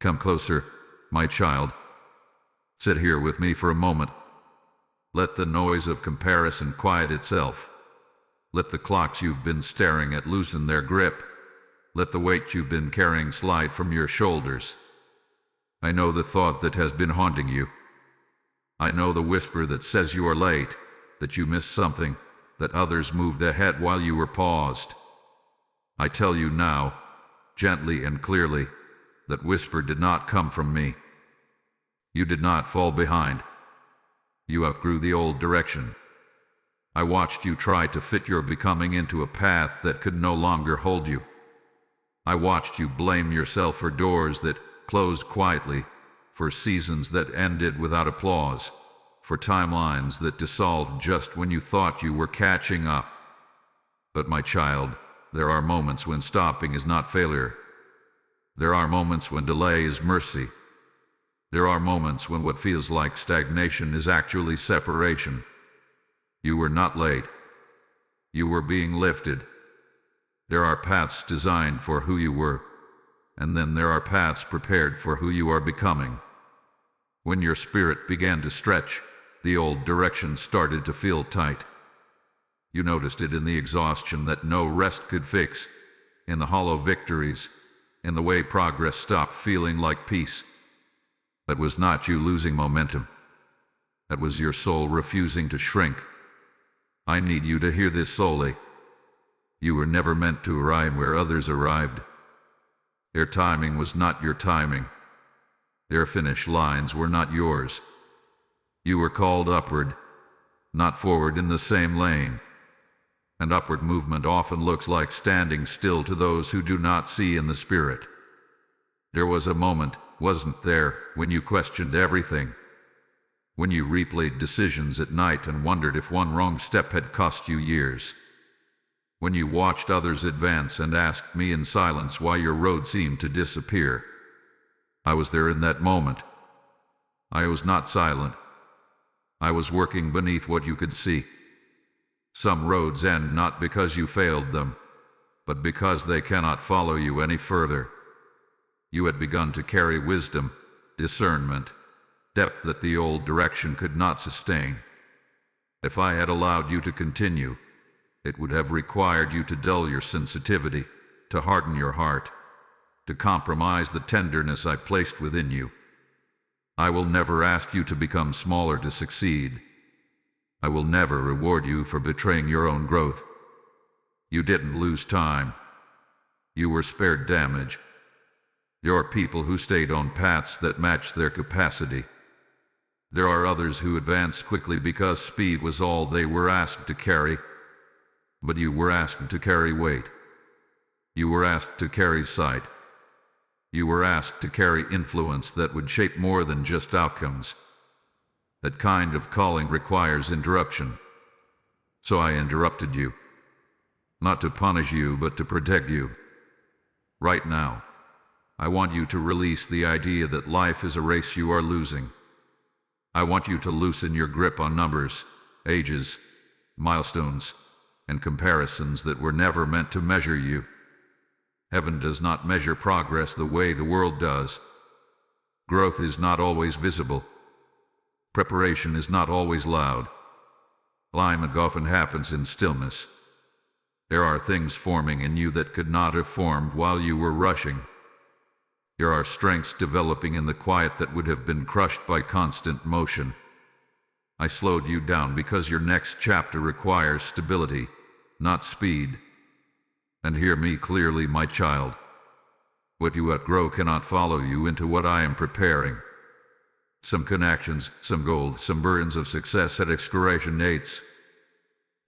Come closer, my child. Sit here with me for a moment. Let the noise of comparison quiet itself. Let the clocks you've been staring at loosen their grip. Let the weight you've been carrying slide from your shoulders. I know the thought that has been haunting you. I know the whisper that says you are late, that you missed something, that others moved ahead while you were paused. I tell you now, gently and clearly, that whisper did not come from me. You did not fall behind. You outgrew the old direction. I watched you try to fit your becoming into a path that could no longer hold you. I watched you blame yourself for doors that closed quietly, for seasons that ended without applause, for timelines that dissolved just when you thought you were catching up. But my child, there are moments when stopping is not failure. There are moments when delay is mercy. There are moments when what feels like stagnation is actually separation. You were not late. You were being lifted. There are paths designed for who you were, and then there are paths prepared for who you are becoming. When your spirit began to stretch, the old direction started to feel tight. You noticed it in the exhaustion that no rest could fix, in the hollow victories, in the way progress stopped feeling like peace. That was not you losing momentum. That was your soul refusing to shrink. I need you to hear this solely. You were never meant to arrive where others arrived. Their timing was not your timing. Their finish lines were not yours. You were called upward, not forward in the same lane. And upward movement often looks like standing still to those who do not see in the spirit. There was a moment, wasn't there, when you questioned everything? When you replayed decisions at night and wondered if one wrong step had cost you years? When you watched others advance and asked me in silence why your road seemed to disappear? I was there in that moment. I was not silent. I was working beneath what you could see. Some roads end not because you failed them, but because they cannot follow you any further. You had begun to carry wisdom, discernment, depth that the old direction could not sustain. If I had allowed you to continue, it would have required you to dull your sensitivity, to harden your heart, to compromise the tenderness I placed within you. I will never ask you to become smaller to succeed. I will never reward you for betraying your own growth. You didn't lose time. You were spared damage. There are people who stayed on paths that matched their capacity. There are others who advanced quickly because speed was all they were asked to carry. But you were asked to carry weight. You were asked to carry sight. You were asked to carry influence that would shape more than just outcomes. That kind of calling requires interruption. So I interrupted you. Not to punish you, but to protect you. Right now, I want you to release the idea that life is a race you are losing. I want you to loosen your grip on numbers, ages, milestones, and comparisons that were never meant to measure you. Heaven does not measure progress the way the world does. Growth is not always visible. Preparation is not always loud. Alignment often happens in stillness. There are things forming in you that could not have formed while you were rushing. There are strengths developing in the quiet that would have been crushed by constant motion. I slowed you down because your next chapter requires stability, not speed. And hear me clearly, my child. What you outgrow cannot follow you into what I am preparing. Some connections, some gold, some burdens of success had expiration dates.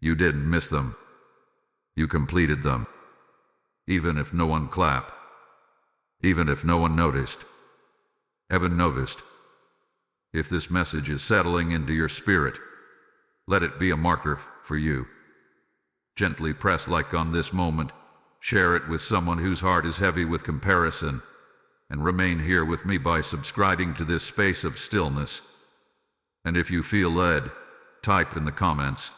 You didn't miss them. You completed them. Even if no one clapped. Even if no one noticed. Heaven noticed. If this message is settling into your spirit, let it be a marker for you. Gently press like on this moment. Share it with someone whose heart is heavy with comparison. And remain here with me by subscribing to this space of stillness. And if you feel led, type in the comments,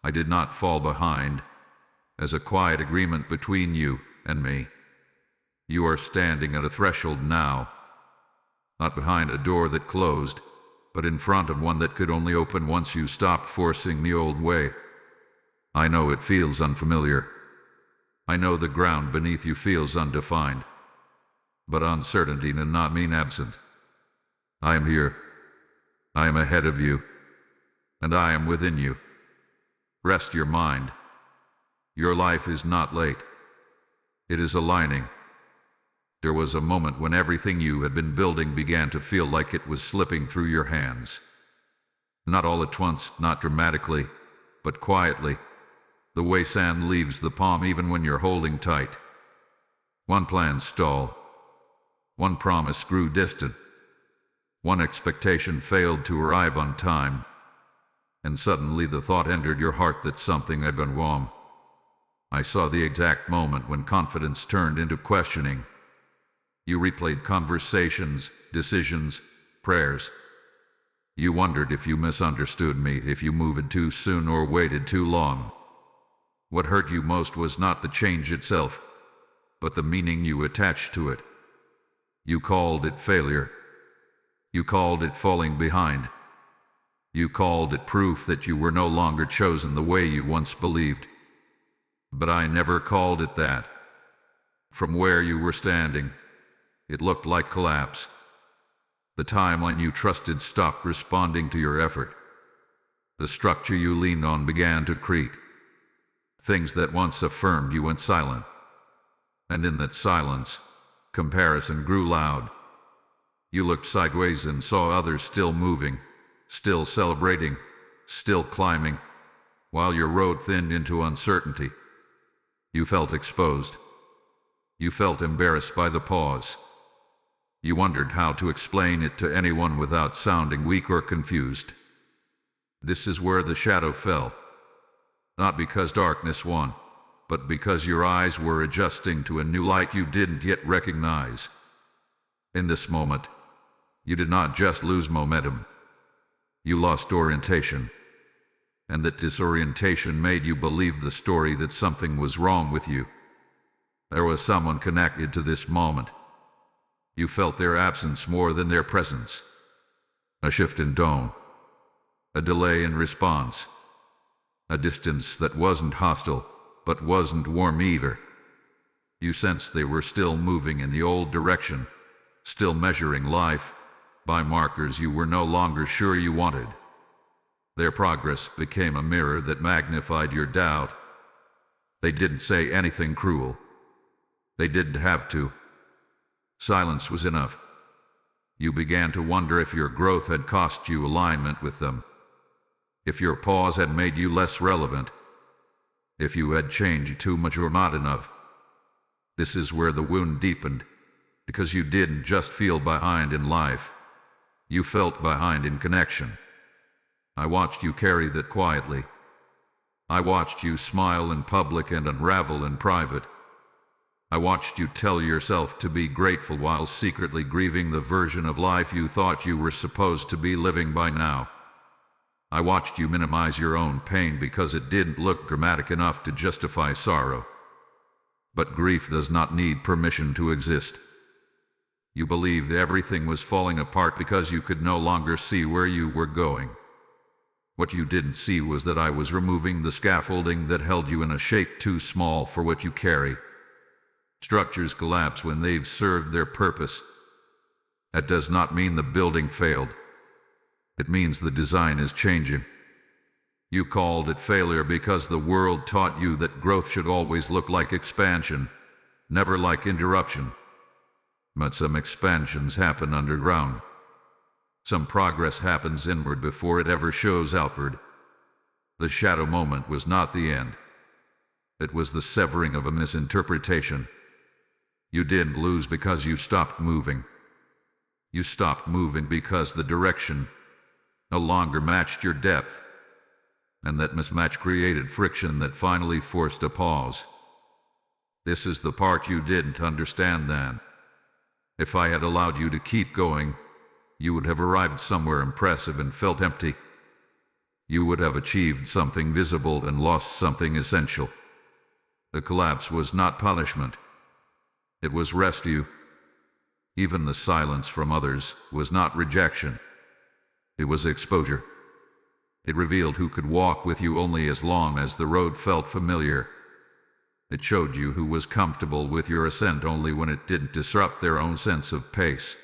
I did not fall behind, as a quiet agreement between you and me. You are standing at a threshold now, Not behind a door that closed, but in front of one that could only open once you stopped forcing the old way. I know it feels unfamiliar. I know the ground beneath you feels undefined. But uncertainty does not mean absent. I am here. I am ahead of you. And I am within you. Rest your mind. Your life is not late. It is aligning. There was a moment when everything you had been building began to feel like it was slipping through your hands. Not all at once, not dramatically, but quietly, the way sand leaves the palm even when you're holding tight. One plan stalled. One promise grew distant. One expectation failed to arrive on time. And suddenly the thought entered your heart that something had gone wrong. I saw the exact moment when confidence turned into questioning. You replayed conversations, decisions, prayers. You wondered if you misunderstood me, if you moved too soon or waited too long. What hurt you most was not the change itself, but the meaning you attached to it. You called it failure. You called it falling behind. You called it proof that you were no longer chosen the way you once believed. But I never called it that. From where you were standing, it looked like collapse. The timeline you trusted stopped responding to your effort. The structure you leaned on began to creak. Things that once affirmed you went silent. And in that silence, comparison grew loud. You looked sideways and saw others still moving, still celebrating, still climbing, while your road thinned into uncertainty. You felt exposed. You felt embarrassed by the pause. You wondered how to explain it to anyone without sounding weak or confused. This is where the shadow fell. Not because darkness won, but because your eyes were adjusting to a new light you didn't yet recognize. In this moment, you did not just lose momentum. You lost orientation. And that disorientation made you believe the story that something was wrong with you. There was someone connected to this moment. You felt their absence more than their presence. A shift in tone. A delay in response. A distance that wasn't hostile, but wasn't warm either. You sensed they were still moving in the old direction, still measuring life by markers you were no longer sure you wanted. Their progress became a mirror that magnified your doubt. They didn't say anything cruel. They didn't have to. Silence was enough. You began to wonder if your growth had cost you alignment with them. If your pause had made you less relevant. If you had changed too much or not enough. This is where the wound deepened, because you didn't just feel behind in life. You felt behind in connection. I watched you carry that quietly. I watched you smile in public and unravel in private. I watched you tell yourself to be grateful while secretly grieving the version of life you thought you were supposed to be living by now. I watched you minimize your own pain because it didn't look dramatic enough to justify sorrow. But grief does not need permission to exist. You believed everything was falling apart because you could no longer see where you were going. What you didn't see was that I was removing the scaffolding that held you in a shape too small for what you carry. Structures collapse when they've served their purpose. That does not mean the building failed. It means the design is changing. You called it failure because the world taught you that growth should always look like expansion, never like interruption. But some expansions happen underground. Some progress happens inward before it ever shows outward. The shadow moment was not the end. It was the severing of a misinterpretation. You didn't lose because you stopped moving. You stopped moving because the direction no longer matched your depth. And that mismatch created friction that finally forced a pause. This is the part you didn't understand then. If I had allowed you to keep going, you would have arrived somewhere impressive and felt empty. You would have achieved something visible and lost something essential. The collapse was not punishment. It was rescue. Even the silence from others was not rejection. It was exposure. It revealed who could walk with you only as long as the road felt familiar. It showed you who was comfortable with your ascent only when it didn't disrupt their own sense of pace.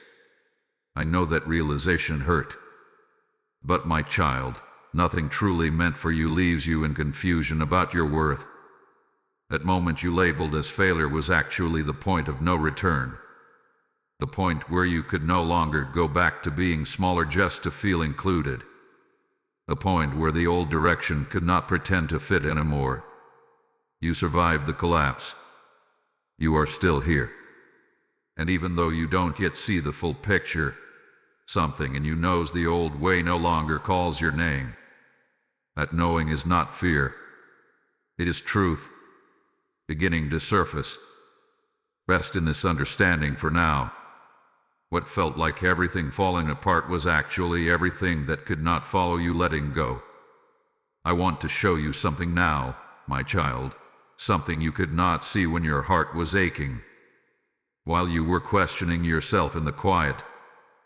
I know that realization hurt. But my child, nothing truly meant for you leaves you in confusion about your worth. That moment you labeled as failure was actually the point of no return. The point where you could no longer go back to being smaller just to feel included. The point where the old direction could not pretend to fit anymore. You survived the collapse. You are still here. And even though you don't yet see the full picture, something in you knows the old way no longer calls your name. That knowing is not fear. It is truth, beginning to surface. Rest in this understanding for now. What felt like everything falling apart was actually everything that could not follow you letting go. I want to show you something now, my child, something you could not see when your heart was aching. While you were questioning yourself in the quiet,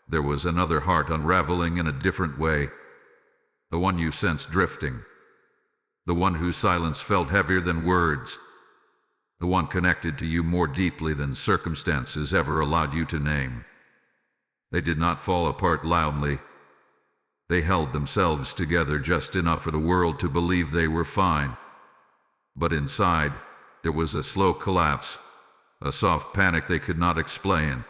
there was another heart unraveling in a different way. The one you sensed drifting. The one whose silence felt heavier than words. The one connected to you more deeply than circumstances ever allowed you to name. They did not fall apart loudly. They held themselves together just enough for the world to believe they were fine. But inside, there was a slow collapse, a soft panic they could not explain.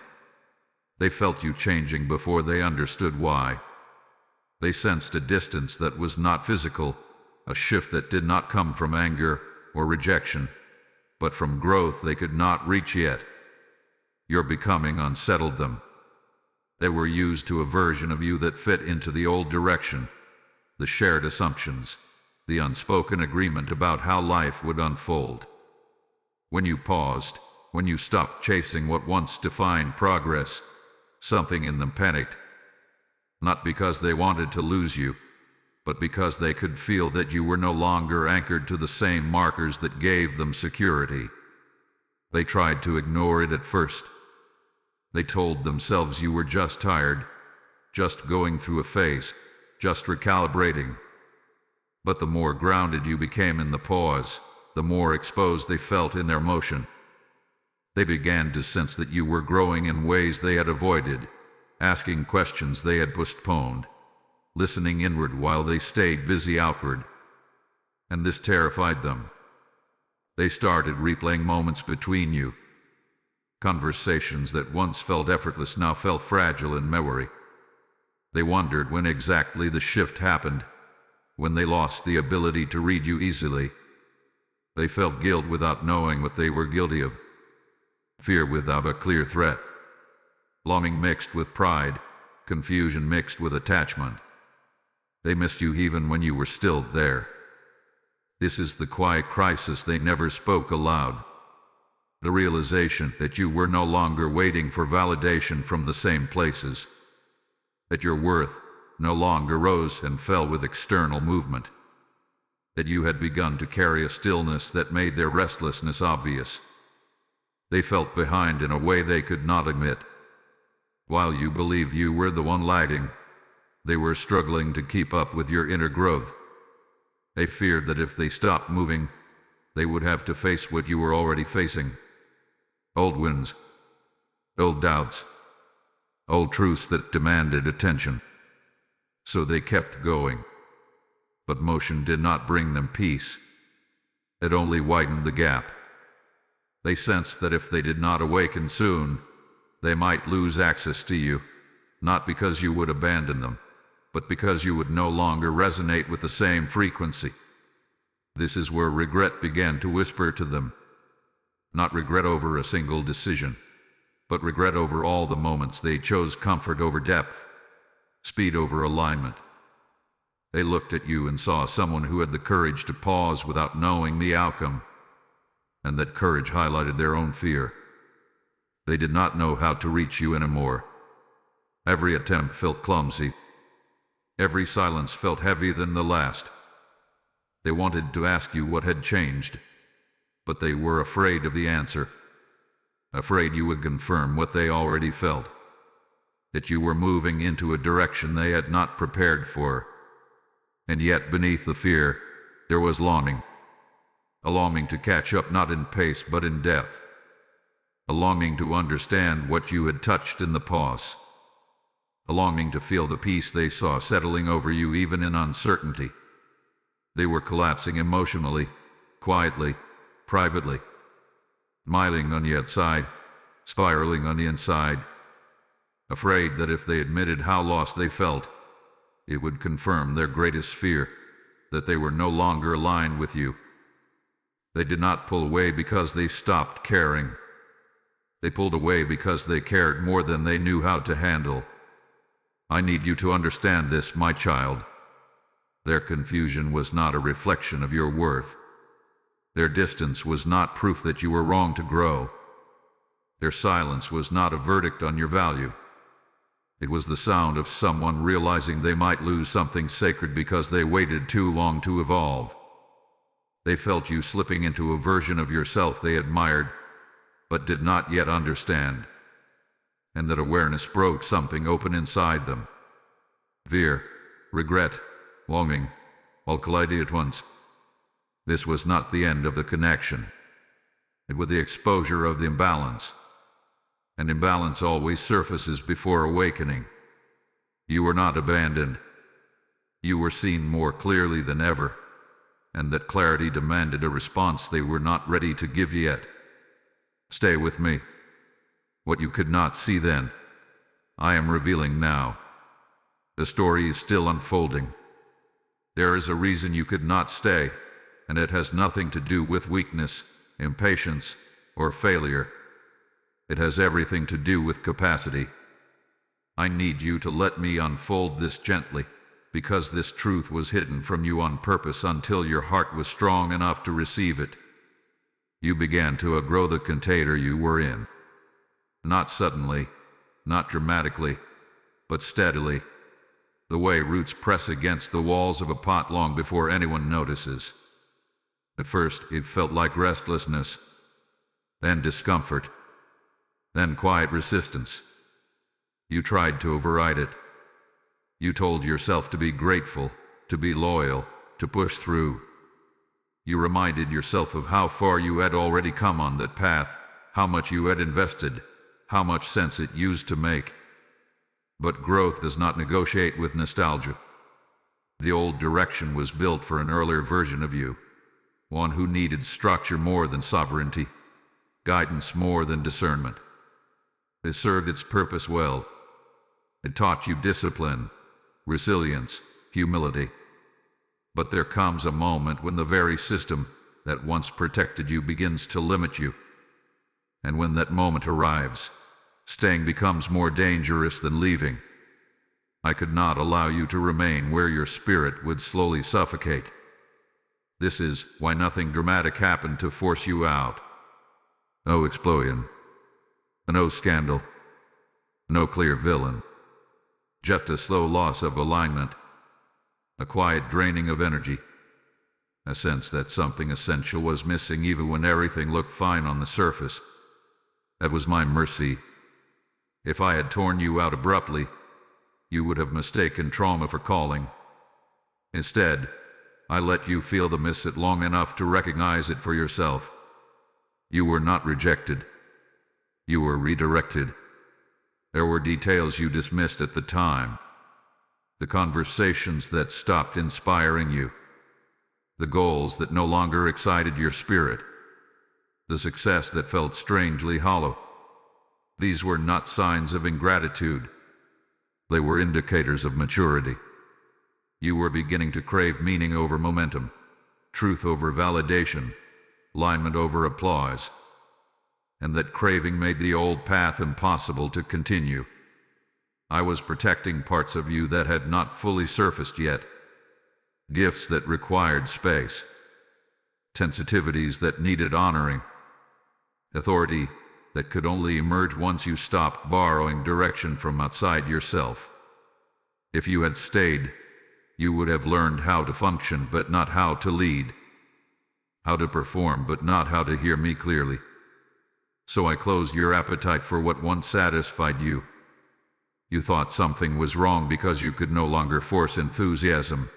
They felt you changing before they understood why. They sensed a distance that was not physical, a shift that did not come from anger or rejection, but from growth they could not reach yet. Your becoming unsettled them. They were used to a version of you that fit into the old direction, the shared assumptions, the unspoken agreement about how life would unfold. When you paused, when you stopped chasing what once defined progress, something in them panicked. Not because they wanted to lose you, but because they could feel that you were no longer anchored to the same markers that gave them security. They tried to ignore it at first. They told themselves you were just tired, just going through a phase, just recalibrating. But the more grounded you became in the pause, the more exposed they felt in their motion. They began to sense that you were growing in ways they had avoided, asking questions they had postponed, listening inward while they stayed busy outward. And this terrified them. They started replaying moments between you. Conversations that once felt effortless now felt fragile in memory. They wondered when exactly the shift happened, when they lost the ability to read you easily. They felt guilt without knowing what they were guilty of, fear without a clear threat, longing mixed with pride, confusion mixed with attachment. They missed you even when you were still there. This is the quiet crisis they never spoke aloud. The realization that you were no longer waiting for validation from the same places, that your worth no longer rose and fell with external movement, that you had begun to carry a stillness that made their restlessness obvious. They felt behind in a way they could not admit. While you believed you were the one lagging, they were struggling to keep up with your inner growth. They feared that if they stopped moving, they would have to face what you were already facing. Old wounds, old doubts, old truths that demanded attention. So they kept going. But motion did not bring them peace. It only widened the gap. They sensed that if they did not awaken soon, they might lose access to you, not because you would abandon them, but because you would no longer resonate with the same frequency. This is where regret began to whisper to them. Not regret over a single decision, but regret over all the moments they chose comfort over depth, speed over alignment. They looked at you and saw someone who had the courage to pause without knowing the outcome, and that courage highlighted their own fear. They did not know how to reach you anymore. Every attempt felt clumsy. Every silence felt heavier than the last. They wanted to ask you what had changed, but they were afraid of the answer. afraid you would confirm what they already felt, that you were moving into a direction they had not prepared for. And yet beneath the fear, there was longing. A longing to catch up not in pace but in depth. A longing to understand what you had touched in the pause. A longing to feel the peace they saw settling over you even in uncertainty. They were collapsing emotionally, quietly, privately. Smiling on the outside, spiraling on the inside. Afraid that if they admitted how lost they felt, it would confirm their greatest fear, that they were no longer aligned with you. They did not pull away because they stopped caring. They pulled away because they cared more than they knew how to handle. I need you to understand this, my child. Their confusion was not a reflection of your worth. Their distance was not proof that you were wrong to grow. Their silence was not a verdict on your value. It was the sound of someone realizing they might lose something sacred because they waited too long to evolve. They felt you slipping into a version of yourself they admired, but did not yet understand. And that awareness broke something open inside them. Fear, regret, longing, all collided at once. This was not the end of the connection. It was the exposure of the imbalance. And imbalance always surfaces before awakening. You were not abandoned. You were seen more clearly than ever, and that clarity demanded a response they were not ready to give yet. Stay with me. What you could not see then, I am revealing now. The story is still unfolding. There is a reason you could not stay, and it has nothing to do with weakness, impatience, or failure. It has everything to do with capacity. I need you to let me unfold this gently, because this truth was hidden from you on purpose until your heart was strong enough to receive it. You began to outgrow the container you were in. Not suddenly, not dramatically, but steadily, the way roots press against the walls of a pot long before anyone notices. At first, it felt like restlessness, then discomfort, then quiet resistance. You tried to override it. You told yourself to be grateful, to be loyal, to push through. You reminded yourself of how far you had already come on that path, how much you had invested, how much sense it used to make. But growth does not negotiate with nostalgia. The old direction was built for an earlier version of you, one who needed structure more than sovereignty, guidance more than discernment. It served its purpose well. It taught you discipline, resilience, humility. But there comes a moment when the very system that once protected you begins to limit you. And when that moment arrives, staying becomes more dangerous than leaving. I could not allow you to remain where your spirit would slowly suffocate. This is why nothing dramatic happened to force you out. No explosion. No scandal. No clear villain. Just a slow loss of alignment. A quiet draining of energy. A sense that something essential was missing even when everything looked fine on the surface. That was my mercy. If I had torn you out abruptly, you would have mistaken trauma for calling. Instead, I let you feel the miss it long enough to recognize it for yourself. You were not rejected. You were redirected. There were details you dismissed at the time. The conversations that stopped inspiring you. The goals that no longer excited your spirit. The success that felt strangely hollow. These were not signs of ingratitude. They were indicators of maturity. You were beginning to crave meaning over momentum, truth over validation, alignment over applause. And that craving made the old path impossible to continue. I was protecting parts of you that had not fully surfaced yet. Gifts that required space. Sensitivities that needed honoring. Authority that could only emerge once you stopped borrowing direction from outside yourself. If you had stayed, you would have learned how to function but not how to lead. How to perform but not how to hear me clearly. So I closed your appetite for what once satisfied you. You thought something was wrong because you could no longer force enthusiasm.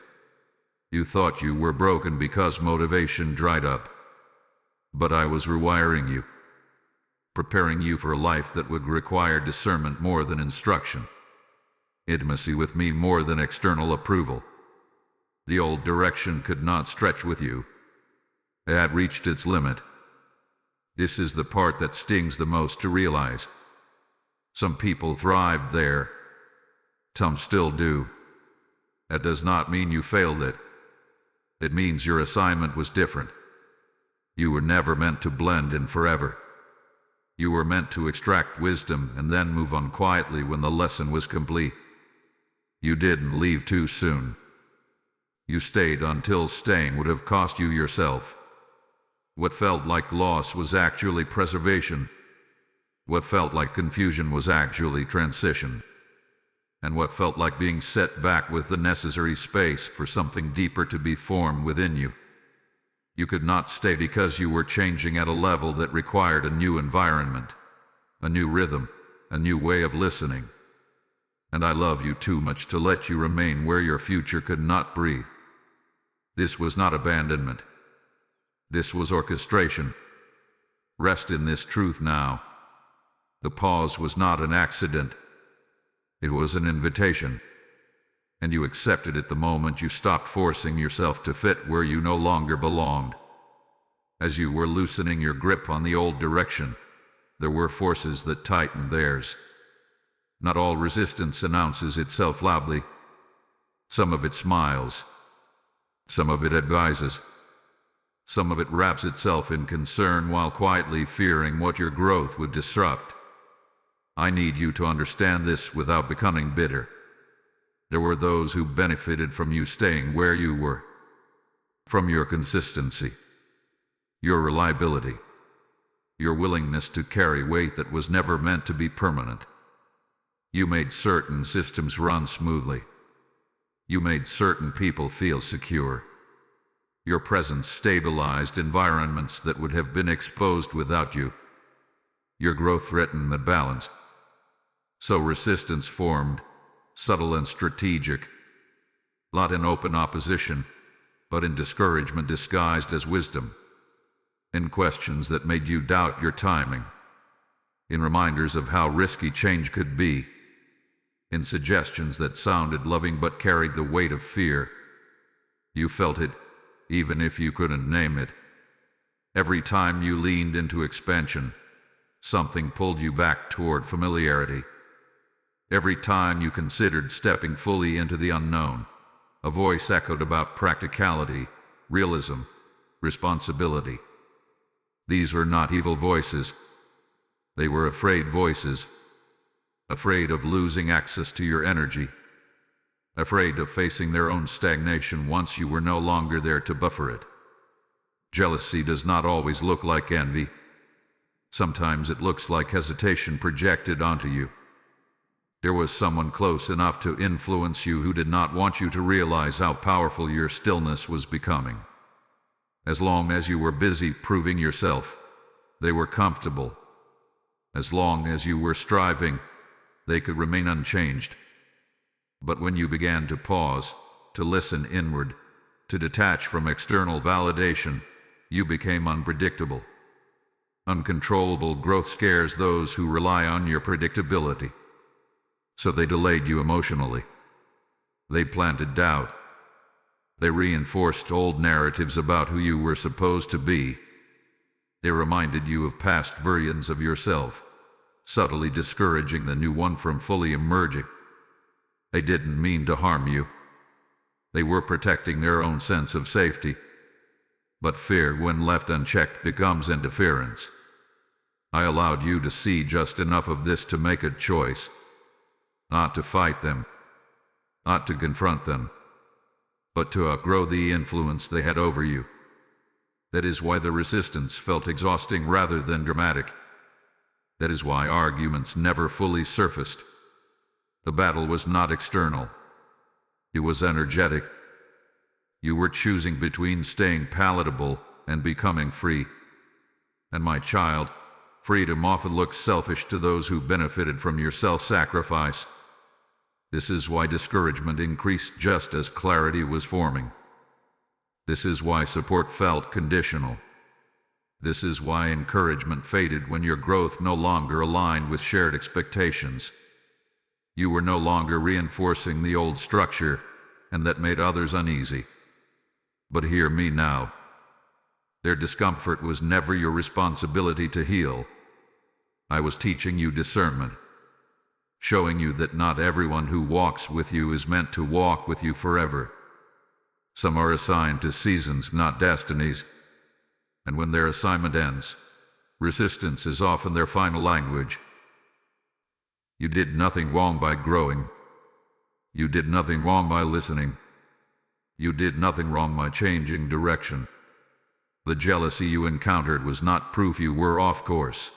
You thought you were broken because motivation dried up. But I was rewiring you, preparing you for a life that would require discernment more than instruction, intimacy with me more than external approval. The old direction could not stretch with you. It had reached its limit. This is the part that stings the most to realize. Some people thrived there. Some still do. That does not mean you failed it. It means your assignment was different. You were never meant to blend in forever. You were meant to extract wisdom and then move on quietly when the lesson was complete. You didn't leave too soon. You stayed until staying would have cost you yourself. What felt like loss was actually preservation. What felt like confusion was actually transition. And what felt like being set back with the necessary space for something deeper to be formed within you. You could not stay because you were changing at a level that required a new environment, a new rhythm, a new way of listening. And I love you too much to let you remain where your future could not breathe. This was not abandonment. This was orchestration. Rest in this truth now. The pause was not an accident. It was an invitation. And you accepted it the moment you stopped forcing yourself to fit where you no longer belonged. As you were loosening your grip on the old direction, there were forces that tightened theirs. Not all resistance announces itself loudly. Some of it smiles. Some of it advises. Some of it wraps itself in concern while quietly fearing what your growth would disrupt. I need you to understand this without becoming bitter. There were those who benefited from you staying where you were, from your consistency, your reliability, your willingness to carry weight that was never meant to be permanent. You made certain systems run smoothly. You made certain people feel secure. Your presence stabilized environments that would have been exposed without you. Your growth threatened the balance. So resistance formed, subtle and strategic, not in open opposition, but in discouragement disguised as wisdom, in questions that made you doubt your timing, in reminders of how risky change could be, in suggestions that sounded loving but carried the weight of fear. You felt it, even if you couldn't name it. Every time you leaned into expansion, something pulled you back toward familiarity. Every time you considered stepping fully into the unknown, a voice echoed about practicality, realism, responsibility. These were not evil voices. They were afraid voices, afraid of losing access to your energy, afraid of facing their own stagnation once you were no longer there to buffer it. Jealousy does not always look like envy. Sometimes it looks like hesitation projected onto you. There was someone close enough to influence you who did not want you to realize how powerful your stillness was becoming. As long as you were busy proving yourself, they were comfortable. As long as you were striving, they could remain unchanged. But when you began to pause, to listen inward, to detach from external validation, you became unpredictable. Uncontrollable growth scares those who rely on your predictability. So they delayed you emotionally. They planted doubt. They reinforced old narratives about who you were supposed to be. They reminded you of past versions of yourself, subtly discouraging the new one from fully emerging. They didn't mean to harm you. They were protecting their own sense of safety. But fear, when left unchecked, becomes interference. I allowed you to see just enough of this to make a choice. Not to fight them, not to confront them, but to outgrow the influence they had over you. That is why the resistance felt exhausting rather than dramatic. That is why arguments never fully surfaced. The battle was not external. It was energetic. You were choosing between staying palatable and becoming free. And my child, freedom often looks selfish to those who benefited from your self-sacrifice. This is why discouragement increased just as clarity was forming. This is why support felt conditional. This is why encouragement faded when your growth no longer aligned with shared expectations. You were no longer reinforcing the old structure, and that made others uneasy. But hear me now. Their discomfort was never your responsibility to heal. I was teaching you discernment, showing you that not everyone who walks with you is meant to walk with you forever. Some are assigned to seasons, not destinies. And when their assignment ends, resistance is often their final language. You did nothing wrong by growing. You did nothing wrong by listening. You did nothing wrong by changing direction. The jealousy you encountered was not proof you were off course.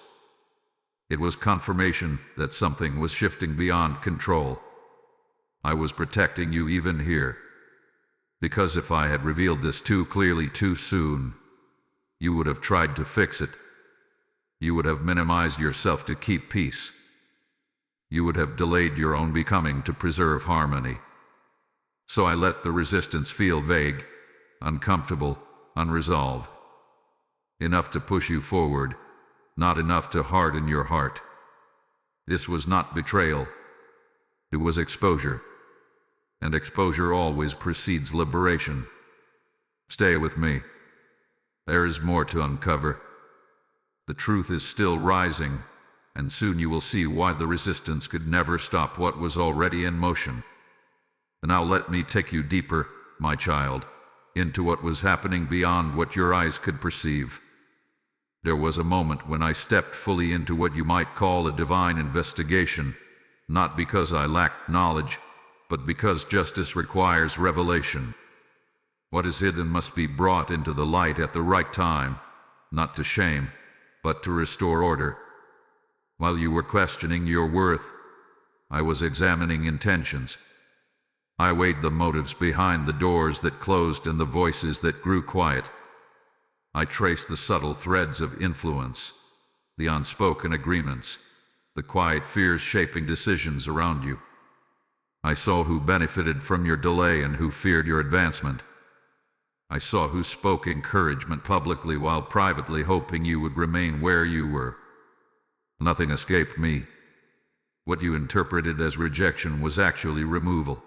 It was confirmation that something was shifting beyond control. I was protecting you even here. Because if I had revealed this too clearly too soon, you would have tried to fix it. You would have minimized yourself to keep peace. You would have delayed your own becoming to preserve harmony. So I let the resistance feel vague, uncomfortable, unresolved. Enough to push you forward, not enough to harden your heart. This was not betrayal. It was exposure. And exposure always precedes liberation. Stay with me. There is more to uncover. The truth is still rising, and soon you will see why the resistance could never stop what was already in motion. Now let me take you deeper, my child, into what was happening beyond what your eyes could perceive. There was a moment when I stepped fully into what you might call a divine investigation, not because I lacked knowledge, but because justice requires revelation. What is hidden must be brought into the light at the right time, not to shame, but to restore order. While you were questioning your worth, I was examining intentions. I weighed the motives behind the doors that closed and the voices that grew quiet. I traced the subtle threads of influence, the unspoken agreements, the quiet fears shaping decisions around you. I saw who benefited from your delay and who feared your advancement. I saw who spoke encouragement publicly while privately hoping you would remain where you were. Nothing escaped me. What you interpreted as rejection was actually removal.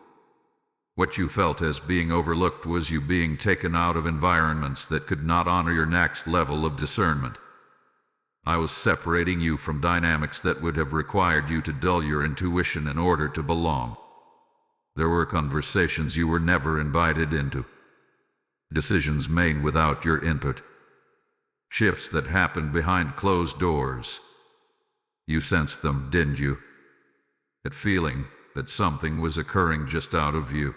What you felt as being overlooked was you being taken out of environments that could not honor your next level of discernment. I was separating you from dynamics that would have required you to dull your intuition in order to belong. There were conversations you were never invited into. Decisions made without your input. Shifts that happened behind closed doors. You sensed them, didn't you? That feeling that something was occurring just out of view.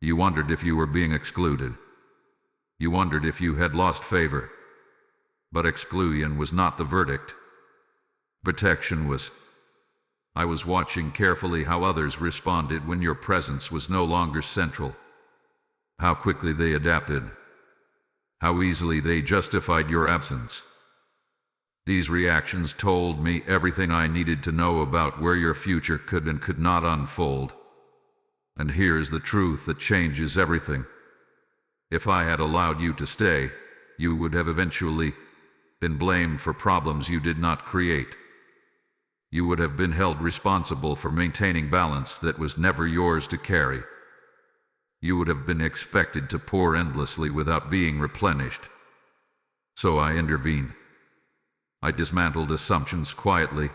You wondered if you were being excluded. You wondered if you had lost favor. But exclusion was not the verdict. Protection was. I was watching carefully how others responded when your presence was no longer central. How quickly they adapted. How easily they justified your absence. These reactions told me everything I needed to know about where your future could and could not unfold. And here's the truth that changes everything. If I had allowed you to stay, you would have eventually been blamed for problems you did not create. You would have been held responsible for maintaining balance that was never yours to carry. You would have been expected to pour endlessly without being replenished. So I intervened. I dismantled assumptions quietly.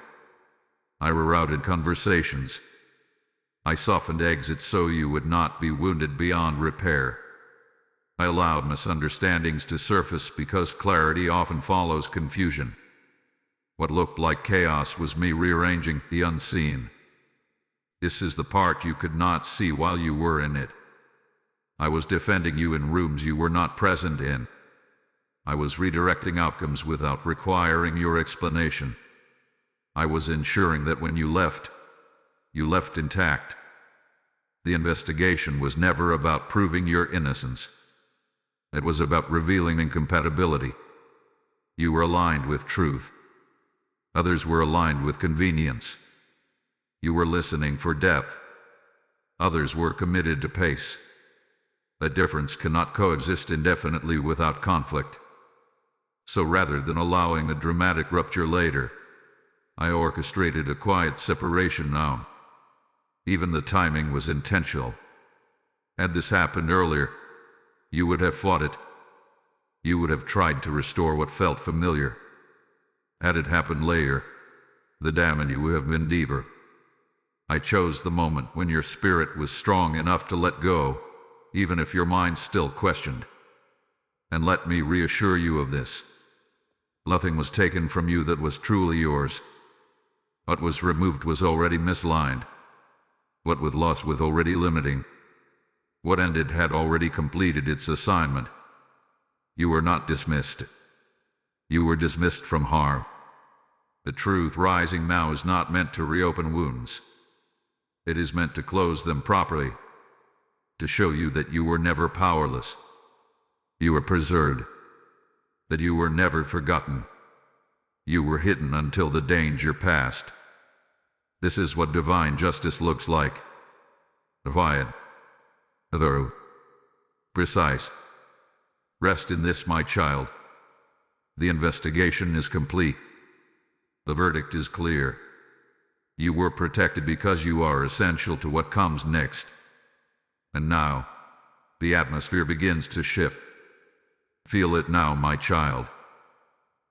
I rerouted conversations. I softened exits so you would not be wounded beyond repair. I allowed misunderstandings to surface because clarity often follows confusion. What looked like chaos was me rearranging the unseen. This is the part you could not see while you were in it. I was defending you in rooms you were not present in. I was redirecting outcomes without requiring your explanation. I was ensuring that when you left intact. The investigation was never about proving your innocence. It was about revealing incompatibility. You were aligned with truth. Others were aligned with convenience. You were listening for depth. Others were committed to pace. That difference cannot coexist indefinitely without conflict. So rather than allowing a dramatic rupture later, I orchestrated a quiet separation now. Even the timing was intentional. Had this happened earlier, you would have fought it. You would have tried to restore what felt familiar. Had it happened later, the damage would have been deeper. I chose the moment when your spirit was strong enough to let go, even if your mind still questioned. And let me reassure you of this. Nothing was taken from you that was truly yours. What was removed was already misaligned. What was lost was already limiting. What ended had already completed its assignment. You were not dismissed. You were dismissed from harm. The truth rising now is not meant to reopen wounds. It is meant to close them properly, to show you that you were never powerless. You were preserved, that you were never forgotten. You were hidden until the danger passed. This is what divine justice looks like. Divine, thorough, precise. Rest in this, my child. The investigation is complete. The verdict is clear. You were protected because you are essential to what comes next. And now, the atmosphere begins to shift. Feel it now, my child.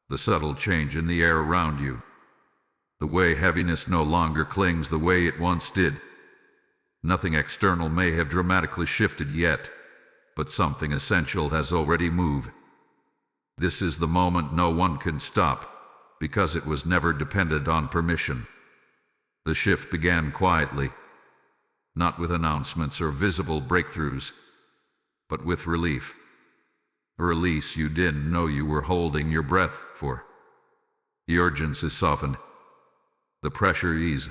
The subtle change in the air around you. The way heaviness no longer clings the way it once did. Nothing external may have dramatically shifted yet, but something essential has already moved. This is the moment no one can stop, because it was never dependent on permission. The shift began quietly, not with announcements or visible breakthroughs, but with relief. A release you didn't know you were holding your breath for. The urgency softened. The pressure eased.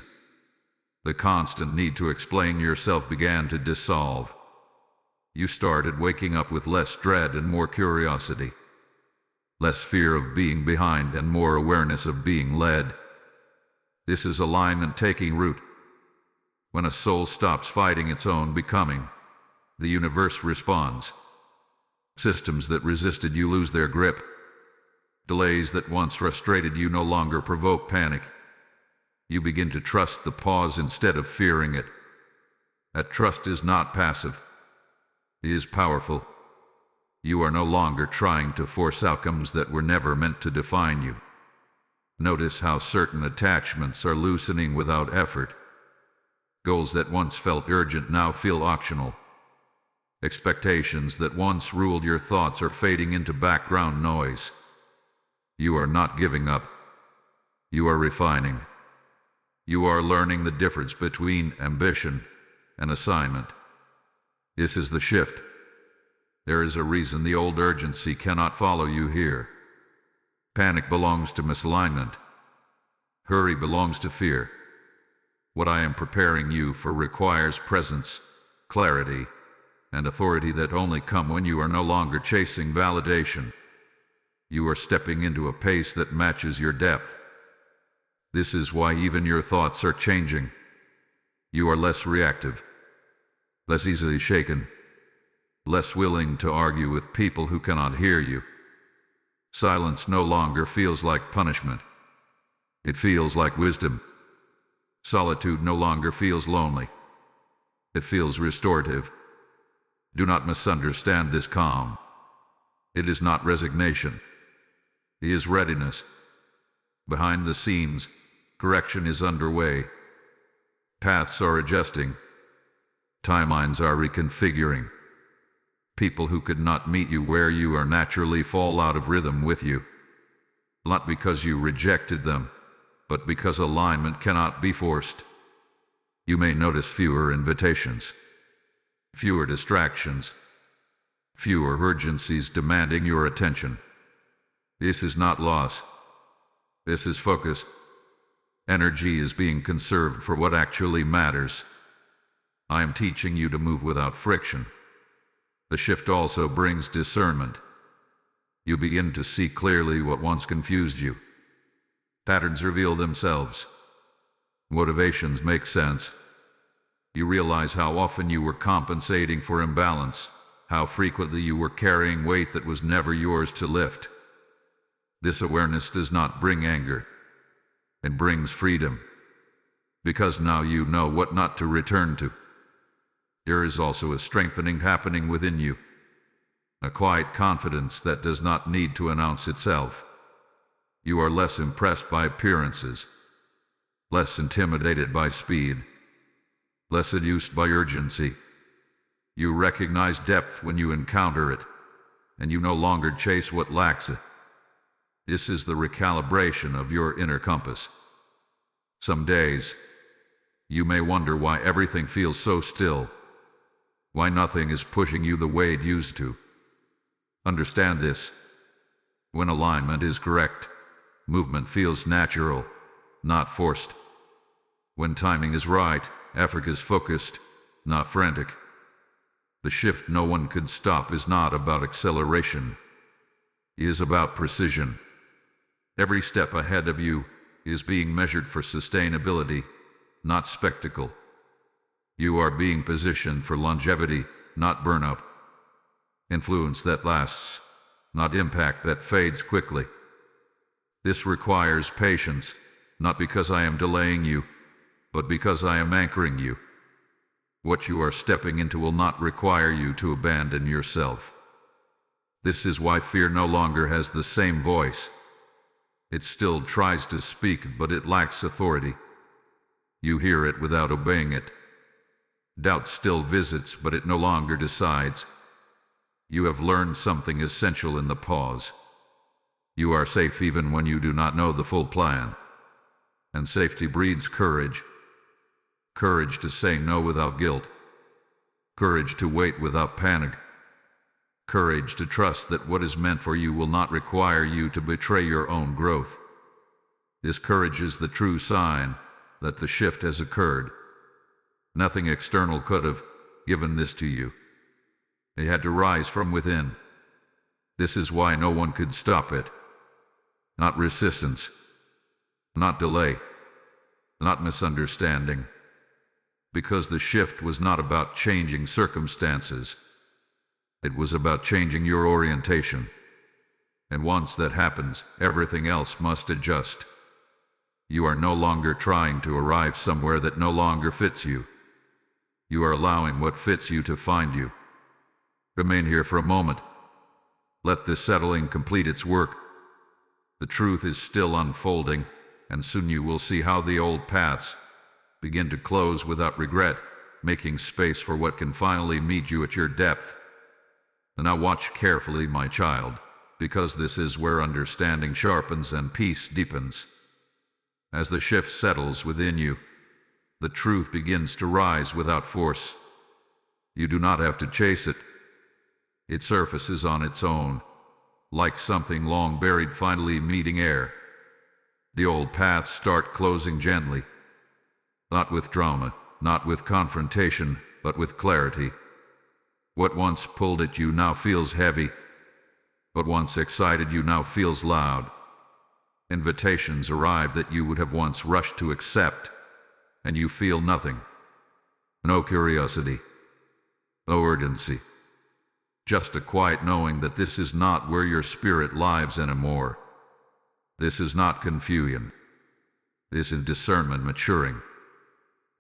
The constant need to explain yourself began to dissolve. You started waking up with less dread and more curiosity. Less fear of being behind and more awareness of being led. This is alignment taking root. When a soul stops fighting its own becoming, the universe responds. Systems that resisted you lose their grip. Delays that once frustrated you no longer provoke panic. You begin to trust the pause instead of fearing it. That trust is not passive. It is powerful. You are no longer trying to force outcomes that were never meant to define you. Notice how certain attachments are loosening without effort. Goals that once felt urgent now feel optional. Expectations that once ruled your thoughts are fading into background noise. You are not giving up. You are refining. You are learning the difference between ambition and assignment. This is the shift. There is a reason the old urgency cannot follow you here. Panic belongs to misalignment. Hurry belongs to fear. What I am preparing you for requires presence, clarity, and authority that only come when you are no longer chasing validation. You are stepping into a pace that matches your depth. This is why even your thoughts are changing. You are less reactive, less easily shaken, less willing to argue with people who cannot hear you. Silence no longer feels like punishment. It feels like wisdom. Solitude no longer feels lonely. It feels restorative. Do not misunderstand this calm. It is not resignation. It is readiness. Behind the scenes, correction is underway. Paths are adjusting. Timelines are reconfiguring. People who could not meet you where you are naturally fall out of rhythm with you. Not because you rejected them, but because alignment cannot be forced. You may notice fewer invitations, fewer distractions, fewer urgencies demanding your attention. This is not loss. This is focus. Energy is being conserved for what actually matters. I am teaching you to move without friction. The shift also brings discernment. You begin to see clearly what once confused you. Patterns reveal themselves. Motivations make sense. You realize how often you were compensating for imbalance, how frequently you were carrying weight that was never yours to lift. This awareness does not bring anger. It brings freedom. Because now you know what not to return to. There is also a strengthening happening within you. A quiet confidence that does not need to announce itself. You are less impressed by appearances, less intimidated by speed, less seduced by urgency. You recognize depth when you encounter it, and you no longer chase what lacks it. This is the recalibration of your inner compass. Some days, you may wonder why everything feels so still, why nothing is pushing you the way it used to. Understand this. When alignment is correct, movement feels natural, not forced. When timing is right, effort is focused, not frantic. The shift no one could stop is not about acceleration. It is about precision. Every step ahead of you is being measured for sustainability, not spectacle. You are being positioned for longevity, not burnout. Influence that lasts, not impact that fades quickly. This requires patience, not because I am delaying you, but because I am anchoring you. What you are stepping into will not require you to abandon yourself. This is why fear no longer has the same voice. It still tries to speak, but it lacks authority. You hear it without obeying it. Doubt still visits, but it no longer decides. You have learned something essential in the pause. You are safe even when you do not know the full plan. And safety breeds courage. Courage to say no without guilt. Courage to wait without panic. Courage to trust that what is meant for you will not require you to betray your own growth. This courage is the true sign that the shift has occurred. Nothing external could have given this to you. It had to rise from within. This is why no one could stop it. Not resistance, not delay, not misunderstanding. Because the shift was not about changing circumstances. It was about changing your orientation. And once that happens, everything else must adjust. You are no longer trying to arrive somewhere that no longer fits you. You are allowing what fits you to find you. Remain here for a moment. Let this settling complete its work. The truth is still unfolding, and soon you will see how the old paths begin to close without regret, making space for what can finally meet you at your depth. And now watch carefully, my child, because this is where understanding sharpens and peace deepens. As the shift settles within you, the truth begins to rise without force. You do not have to chase it. It surfaces on its own, like something long buried finally meeting air. The old paths start closing gently, not with drama, not with confrontation, but with clarity. What once pulled at you now feels heavy. What once excited you now feels loud. Invitations arrive that you would have once rushed to accept, and you feel nothing. No curiosity, no urgency. Just a quiet knowing that this is not where your spirit lives anymore. This is not confusion. This is discernment maturing.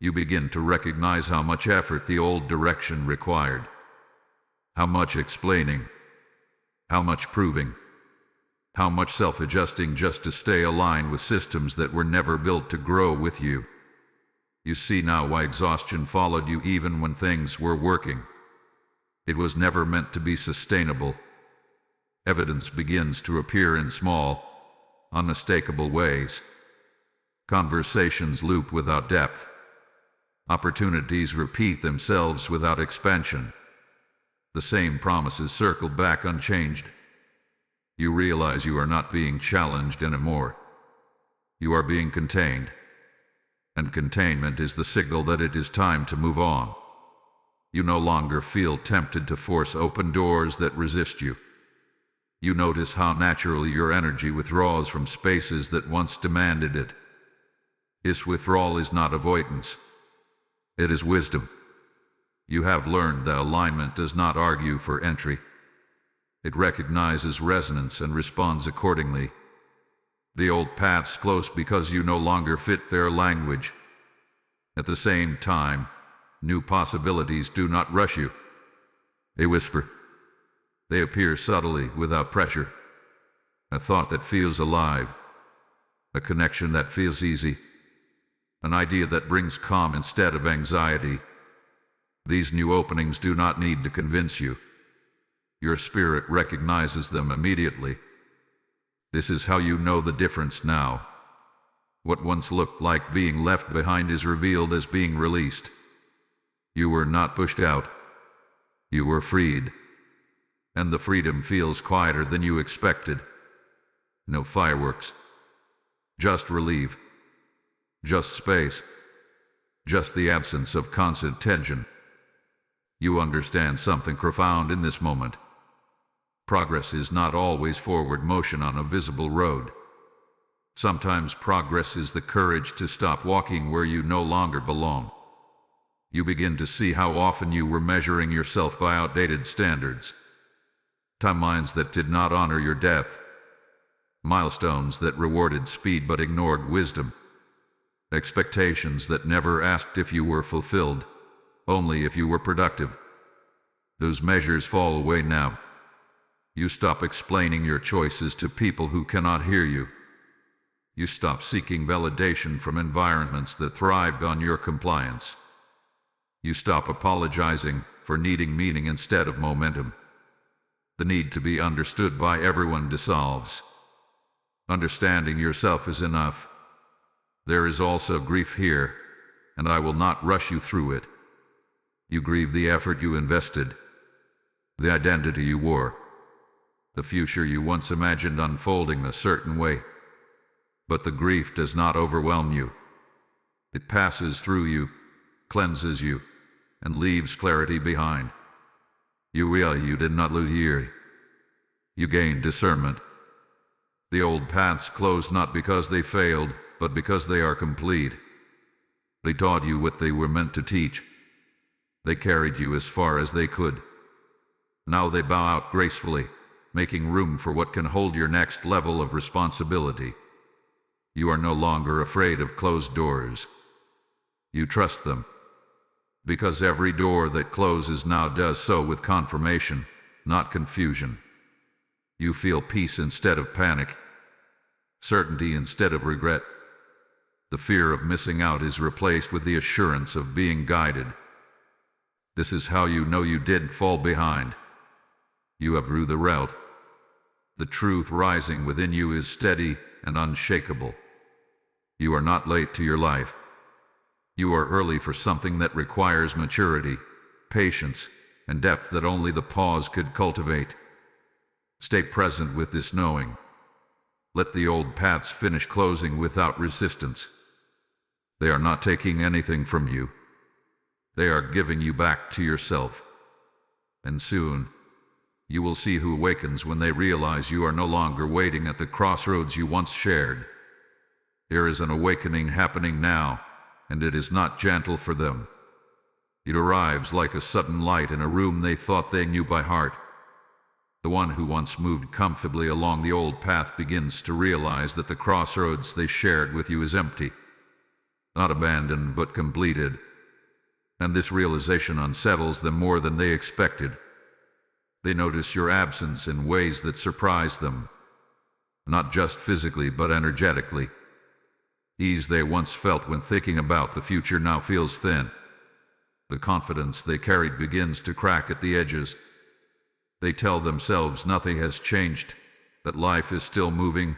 You begin to recognize how much effort the old direction required. How much explaining. How much proving. How much self-adjusting just to stay aligned with systems that were never built to grow with you. You see now why exhaustion followed you even when things were working. It was never meant to be sustainable. Evidence begins to appear in small, unmistakable ways. Conversations loop without depth. Opportunities repeat themselves without expansion. The same promises circle back unchanged. You realize you are not being challenged anymore. You are being contained. And containment is the signal that it is time to move on. You no longer feel tempted to force open doors that resist you. You notice how naturally your energy withdraws from spaces that once demanded it. This withdrawal is not avoidance. It is wisdom. You have learned that alignment does not argue for entry. It recognizes resonance and responds accordingly. The old paths close because you no longer fit their language. At the same time, new possibilities do not rush you. They whisper. They appear subtly, without pressure. A thought that feels alive. A connection that feels easy. An idea that brings calm instead of anxiety. These new openings do not need to convince you. Your spirit recognizes them immediately. This is how you know the difference now. What once looked like being left behind is revealed as being released. You were not pushed out. You were freed. And the freedom feels quieter than you expected. No fireworks. Just relief. Just space. Just the absence of constant tension. You understand something profound in this moment. Progress is not always forward motion on a visible road. Sometimes progress is the courage to stop walking where you no longer belong. You begin to see how often you were measuring yourself by outdated standards. Timelines that did not honor your depth. Milestones that rewarded speed but ignored wisdom. Expectations that never asked if you were fulfilled, only if you were productive. Those measures fall away now. You stop explaining your choices to people who cannot hear you. You stop seeking validation from environments that thrived on your compliance. You stop apologizing for needing meaning instead of momentum. The need to be understood by everyone dissolves. Understanding yourself is enough. There is also grief here, and I will not rush you through it. You grieve the effort you invested, the identity you wore, the future you once imagined unfolding a certain way. But the grief does not overwhelm you. It passes through you, cleanses you, and leaves clarity behind. You realize you did not lose here. You gained discernment. The old paths close not because they failed, but because they are complete. They taught you what they were meant to teach. They carried you as far as they could. Now they bow out gracefully, making room for what can hold your next level of responsibility. You are no longer afraid of closed doors. You trust them. Because every door that closes now does so with confirmation, not confusion. You feel peace instead of panic, certainty instead of regret. The fear of missing out is replaced with the assurance of being guided. This is how you know you didn't fall behind. You outgrew the route. The truth rising within you is steady and unshakable. You are not late to your life. You are early for something that requires maturity, patience, and depth that only the pause could cultivate. Stay present with this knowing. Let the old paths finish closing without resistance. They are not taking anything from you. They are giving you back to yourself. And soon, you will see who awakens when they realize you are no longer waiting at the crossroads you once shared. There is an awakening happening now, and it is not gentle for them. It arrives like a sudden light in a room they thought they knew by heart. The one who once moved comfortably along the old path begins to realize that the crossroads they shared with you is empty, not abandoned but completed. And this realization unsettles them more than they expected. They notice your absence in ways that surprise them, not just physically but energetically. Ease they once felt when thinking about the future now feels thin. The confidence they carried begins to crack at the edges. They tell themselves nothing has changed, that life is still moving,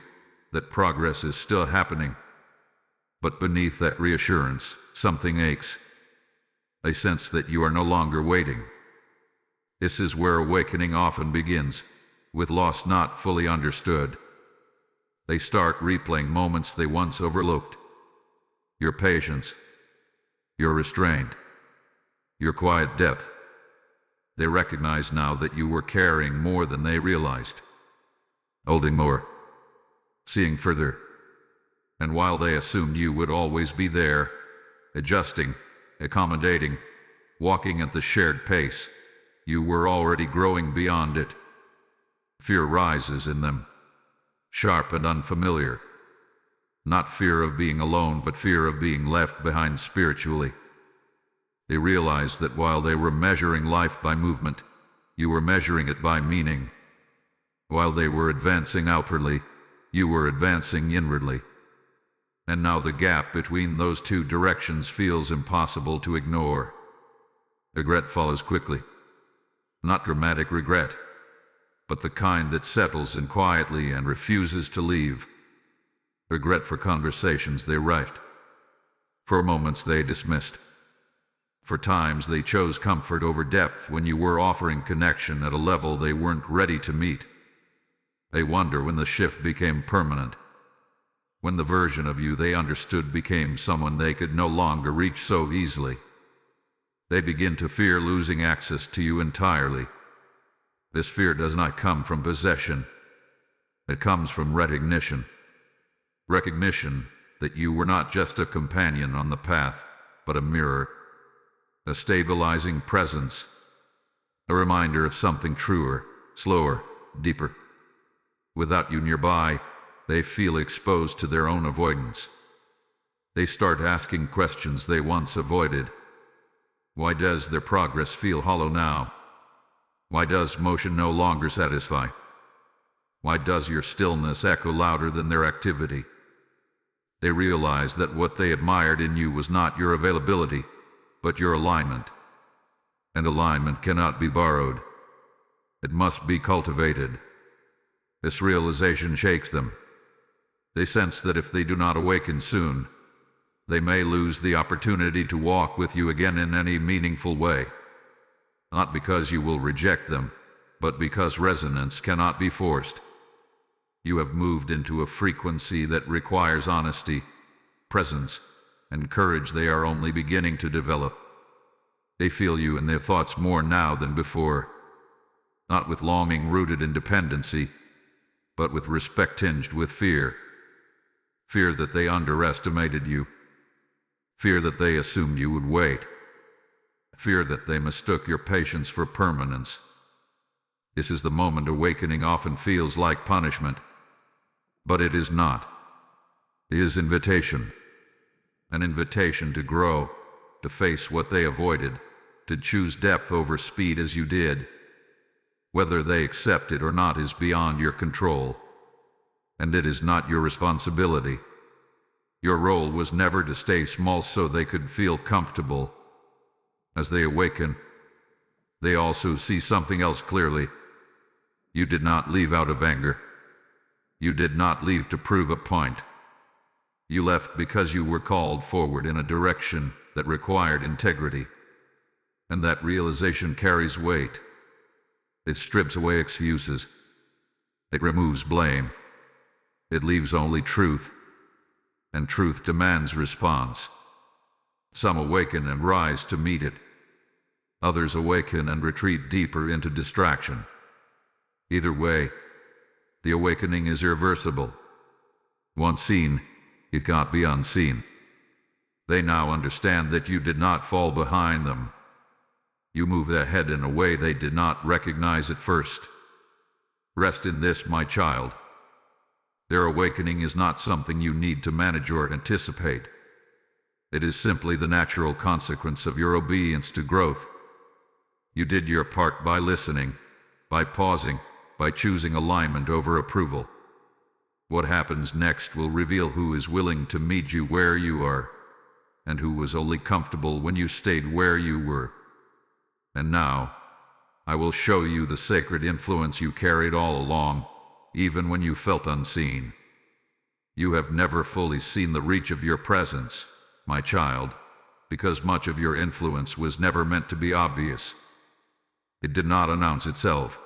that progress is still happening. But beneath that reassurance, something aches. They sense that you are no longer waiting. This is where awakening often begins, with loss not fully understood. They start replaying moments they once overlooked. Your patience, your restraint, your quiet depth. They recognize now that you were carrying more than they realized. holding more, seeing further. And while they assumed you would always be there, adjusting, accommodating, walking at the shared pace, you were already growing beyond it. Fear rises in them, sharp and unfamiliar. Not fear of being alone, but fear of being left behind spiritually. They realized that while they were measuring life by movement, you were measuring it by meaning. While they were advancing outwardly, you were advancing inwardly. And now the gap between those two directions feels impossible to ignore. Regret follows quickly. Not dramatic regret, but the kind that settles in quietly and refuses to leave. Regret for conversations they write, for moments they dismissed, for times they chose comfort over depth when you were offering connection at a level they weren't ready to meet. They wonder when the shift became permanent, when the version of you they understood became someone they could no longer reach so easily. They begin to fear losing access to you entirely. This fear does not come from possession. It comes from recognition. Recognition that you were not just a companion on the path, but a mirror, a stabilizing presence, a reminder of something truer, slower, deeper. Without you nearby, they feel exposed to their own avoidance. They start asking questions they once avoided. Why does their progress feel hollow now? Why does motion no longer satisfy? Why does your stillness echo louder than their activity? They realize that what they admired in you was not your availability, but your alignment. And alignment cannot be borrowed. It must be cultivated. This realization shakes them. They sense that if they do not awaken soon, they may lose the opportunity to walk with you again in any meaningful way. Not because you will reject them, but because resonance cannot be forced. You have moved into a frequency that requires honesty, presence, and courage they are only beginning to develop. They feel you in their thoughts more now than before, not with longing rooted in dependency, but with respect tinged with fear. Fear that they underestimated you. Fear that they assumed you would wait. Fear that they mistook your patience for permanence. This is the moment awakening often feels like punishment. But it is not. It is invitation. An invitation to grow, to face what they avoided, to choose depth over speed as you did. Whether they accept it or not is beyond your control. And it is not your responsibility. Your role was never to stay small so they could feel comfortable. As they awaken, they also see something else clearly. You did not leave out of anger. You did not leave to prove a point. You left because you were called forward in a direction that required integrity. And that realization carries weight. It strips away excuses. It removes blame. It leaves only truth. And truth demands response. Some awaken and rise to meet it. Others awaken and retreat deeper into distraction. Either way, the awakening is irreversible. Once seen, it can't be unseen. They now understand that you did not fall behind them. You moved ahead in a way they did not recognize at first. Rest in this, my child. Their awakening is not something you need to manage or anticipate. It is simply the natural consequence of your obedience to growth. You did your part by listening, by pausing, by choosing alignment over approval. What happens next will reveal who is willing to meet you where you are, and who was only comfortable when you stayed where you were. And now, I will show you the sacred influence you carried all along, even when you felt unseen. You have never fully seen the reach of your presence, my child, because much of your influence was never meant to be obvious. It did not announce itself.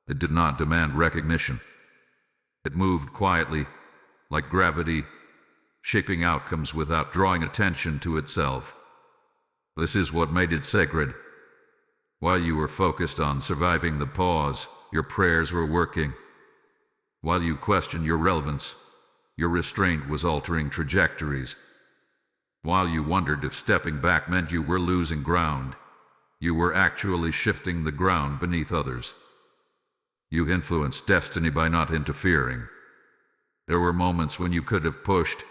It did not demand recognition. It moved quietly, like gravity, shaping outcomes without drawing attention to itself. This is what made it sacred. While you were focused on surviving the pause, your prayers were working. While you questioned your relevance, your restraint was altering trajectories. While you wondered if stepping back meant you were losing ground, you were actually shifting the ground beneath others. You influenced destiny by not interfering. There were moments when you could have pushed,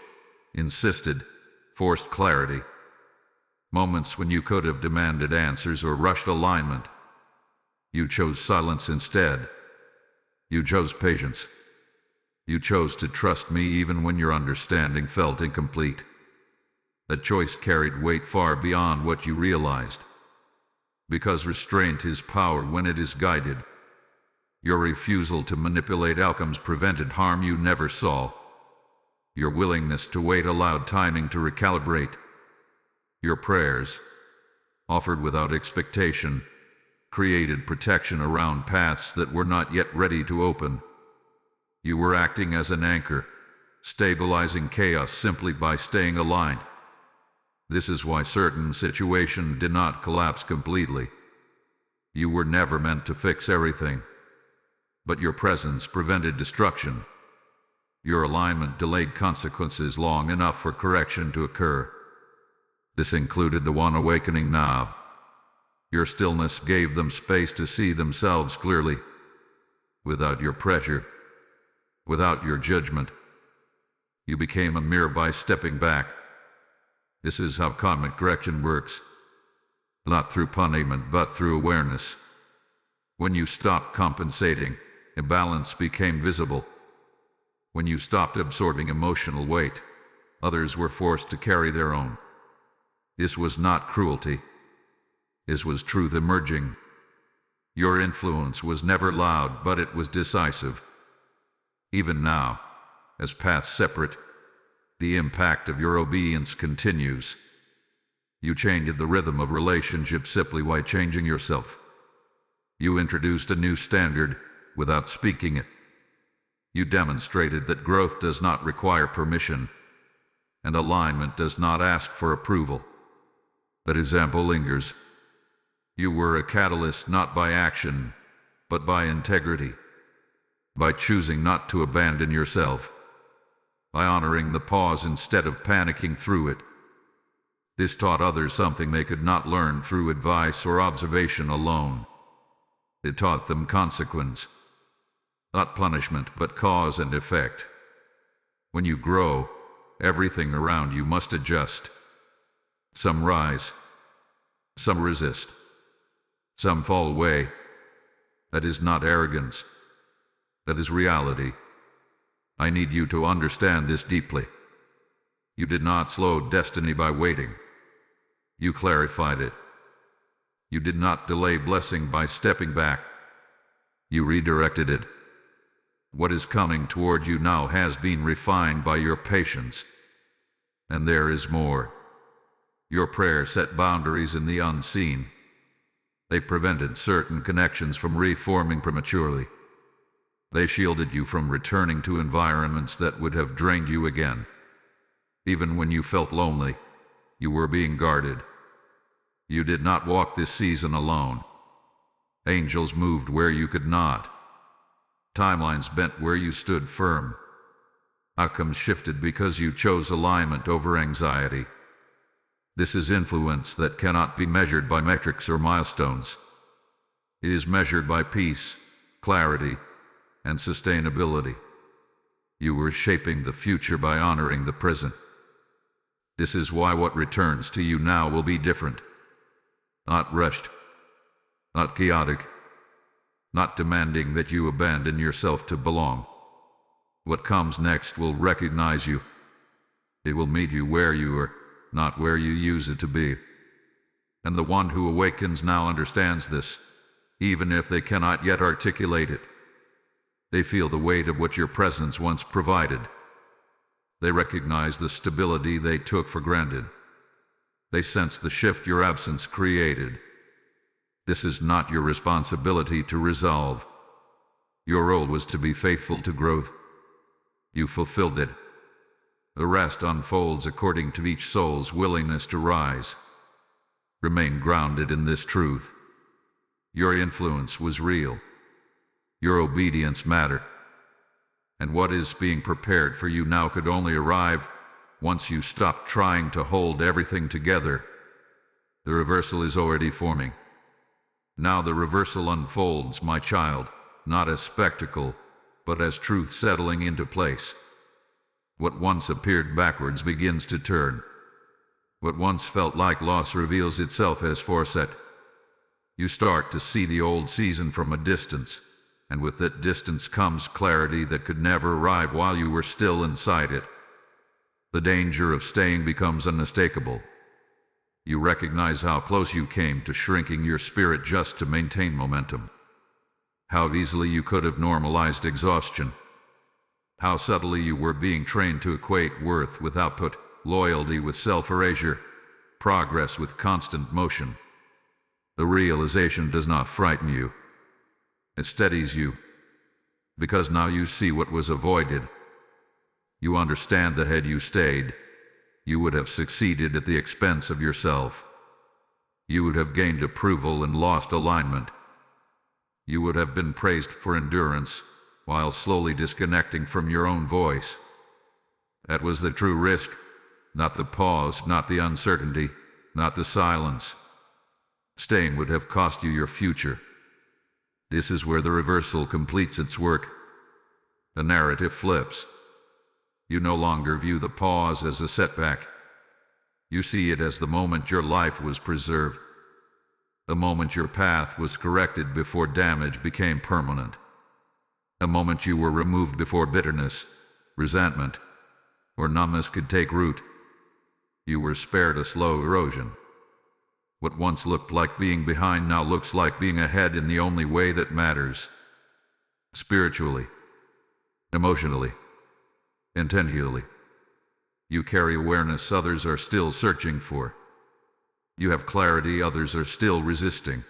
insisted, forced clarity. Moments when you could have demanded answers or rushed alignment. You chose silence instead. You chose patience. You chose to trust me even when your understanding felt incomplete. That choice carried weight far beyond what you realized. Because restraint is power when it is guided. Your refusal to manipulate outcomes prevented harm you never saw. Your willingness to wait allowed timing to recalibrate. Your prayers, offered without expectation, created protection around paths that were not yet ready to open. You were acting as an anchor, stabilizing chaos simply by staying aligned. This is why certain situations did not collapse completely. You were never meant to fix everything, but your presence prevented destruction. Your alignment delayed consequences long enough for correction to occur. This included the one awakening now. Your stillness gave them space to see themselves clearly, without your pressure, without your judgment. You became a mirror by stepping back. This is how karmic correction works. Not through punishment, but through awareness. When you stopped compensating, imbalance became visible. When you stopped absorbing emotional weight, others were forced to carry their own. This was not cruelty. This was truth emerging. Your influence was never loud, but it was decisive. Even now, as paths separate, the impact of your obedience continues. You changed the rhythm of relationships simply by changing yourself. You introduced a new standard without speaking it. You demonstrated that growth does not require permission, and alignment does not ask for approval. That example lingers. You were a catalyst not by action, but by integrity. By choosing not to abandon yourself. By honoring the pause instead of panicking through it. This taught others something they could not learn through advice or observation alone. It taught them consequence. Not punishment, but cause and effect. When you grow, everything around you must adjust. Some rise. Some resist. Some fall away. That is not arrogance. That is reality. I need you to understand this deeply. You did not slow destiny by waiting. You clarified it. You did not delay blessing by stepping back. You redirected it. What is coming toward you now has been refined by your patience. And there is more. Your prayer set boundaries in the unseen. They prevented certain connections from reforming prematurely. They shielded you from returning to environments that would have drained you again. Even when you felt lonely, you were being guarded. You did not walk this season alone. Angels moved where you could not. Timelines bent where you stood firm. Outcomes shifted because you chose alignment over anxiety. This is influence that cannot be measured by metrics or milestones. It is measured by peace, clarity, and sustainability. You were shaping the future by honoring the present. This is why what returns to you now will be different. Not rushed. Not chaotic. Not demanding that you abandon yourself to belong. What comes next will recognize you. It will meet you where you are, not where you use it to be. And the one who awakens now understands this, even if they cannot yet articulate it. They feel the weight of what your presence once provided. They recognize the stability they took for granted. They sense the shift your absence created. This is not your responsibility to resolve. Your role was to be faithful to growth. You fulfilled it. The rest unfolds according to each soul's willingness to rise. Remain grounded in this truth. Your influence was real. Your obedience mattered. And what is being prepared for you now could only arrive once you stop trying to hold everything together. The reversal is already forming. Now the reversal unfolds, my child, not as spectacle, but as truth settling into place. What once appeared backwards begins to turn. What once felt like loss reveals itself as foresight. You start to see the old season from a distance, and with that distance comes clarity that could never arrive while you were still inside it. The danger of staying becomes unmistakable. You recognize how close you came to shrinking your spirit just to maintain momentum. How easily you could have normalized exhaustion. How subtly you were being trained to equate worth with output, loyalty with self-erasure, progress with constant motion. The realization does not frighten you. It steadies you. Because now you see what was avoided. You understand that had you stayed, you would have succeeded at the expense of yourself. You would have gained approval and lost alignment. You would have been praised for endurance, while slowly disconnecting from your own voice. That was the true risk, not the pause, not the uncertainty, not the silence. Staying would have cost you your future. This is where the reversal completes its work. The narrative flips. You no longer view the pause as a setback. You see it as the moment your life was preserved. The moment your path was corrected before damage became permanent. A moment you were removed before bitterness, resentment, or numbness could take root. You were spared a slow erosion. What once looked like being behind now looks like being ahead in the only way that matters. Spiritually, emotionally, intentionally. You carry awareness others are still searching for. You have clarity others are still resisting.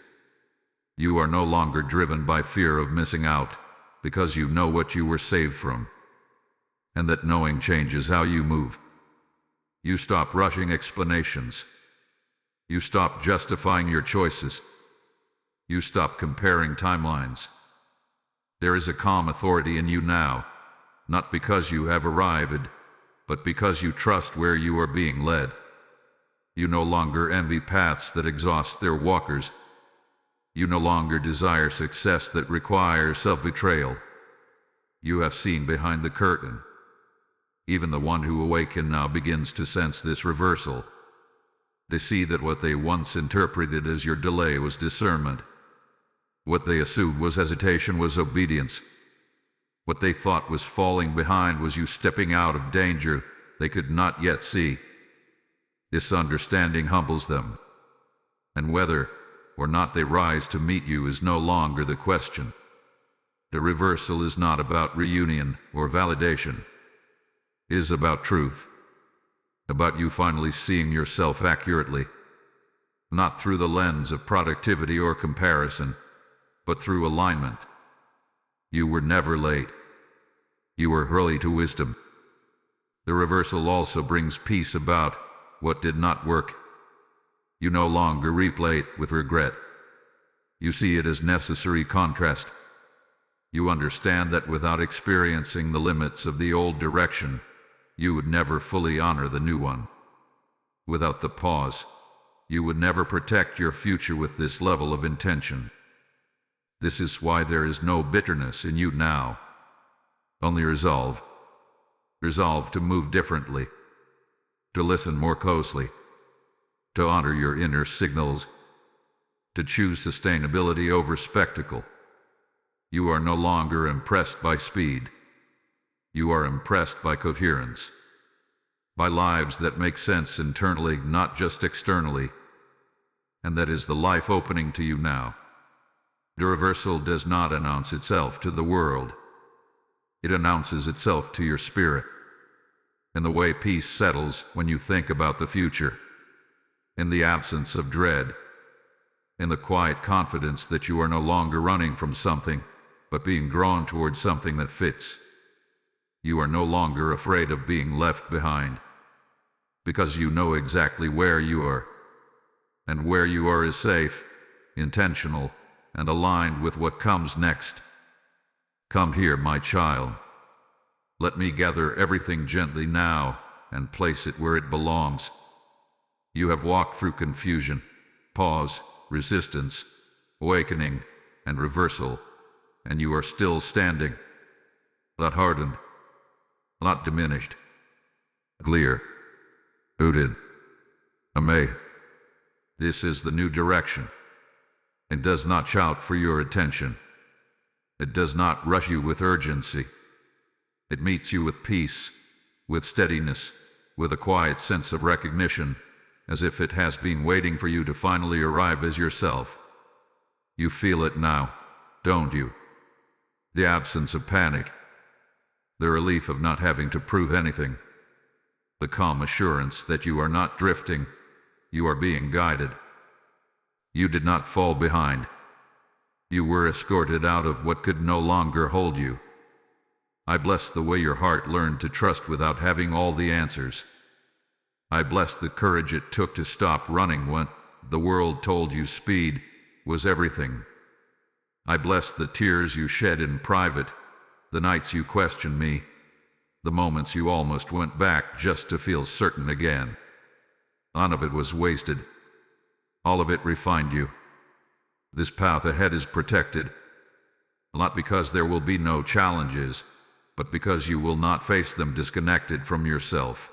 You are no longer driven by fear of missing out, because you know what you were saved from. And that knowing changes how you move. You stop rushing explanations. You stop justifying your choices. You stop comparing timelines. There is a calm authority in you now, not because you have arrived, but because you trust where you are being led. You no longer envy paths that exhaust their walkers. You no longer desire success that requires self-betrayal. You have seen behind the curtain. Even the one who awakened now begins to sense this reversal. They see that what they once interpreted as your delay was discernment. What they assumed was hesitation was obedience. What they thought was falling behind was you stepping out of danger they could not yet see. This understanding humbles them. And whether or not they rise to meet you is no longer the question. The reversal is not about reunion or validation. It is about truth. About you finally seeing yourself accurately. Not through the lens of productivity or comparison, but through alignment. You were never late. You were early to wisdom. The reversal also brings peace about what did not work. You no longer replay it with regret. You see it as necessary contrast. You understand that without experiencing the limits of the old direction, you would never fully honor the new one. Without the pause, you would never protect your future with this level of intention. This is why there is no bitterness in you now. Only resolve. Resolve to move differently. To listen more closely. To honor your inner signals. To choose sustainability over spectacle. You are no longer impressed by speed. You are impressed by coherence. By lives that make sense internally, not just externally. And that is the life opening to you now. The reversal does not announce itself to the world. It announces itself to your spirit. In the way peace settles when you think about the future. In the absence of dread. In the quiet confidence that you are no longer running from something, but being drawn towards something that fits. You are no longer afraid of being left behind. Because you know exactly where you are. And where you are is safe, intentional, and aligned with what comes next. Come here, my child. Let me gather everything gently now and place it where it belongs. You have walked through confusion, pause, resistance, awakening, and reversal, and you are still standing. Not hardened, not diminished. Clear, rooted, amazed. This is the new direction. It does not shout for your attention. It does not rush you with urgency. It meets you with peace, with steadiness, with a quiet sense of recognition, as if it has been waiting for you to finally arrive as yourself. You feel it now, don't you? The absence of panic, the relief of not having to prove anything, the calm assurance that you are not drifting, you are being guided. You did not fall behind. You were escorted out of what could no longer hold you. I bless the way your heart learned to trust without having all the answers. I bless the courage it took to stop running when the world told you speed was everything. I bless the tears you shed in private, the nights you questioned me, the moments you almost went back just to feel certain again. None of it was wasted. All of it refined you. This path ahead is protected, not because there will be no challenges, but because you will not face them disconnected from yourself.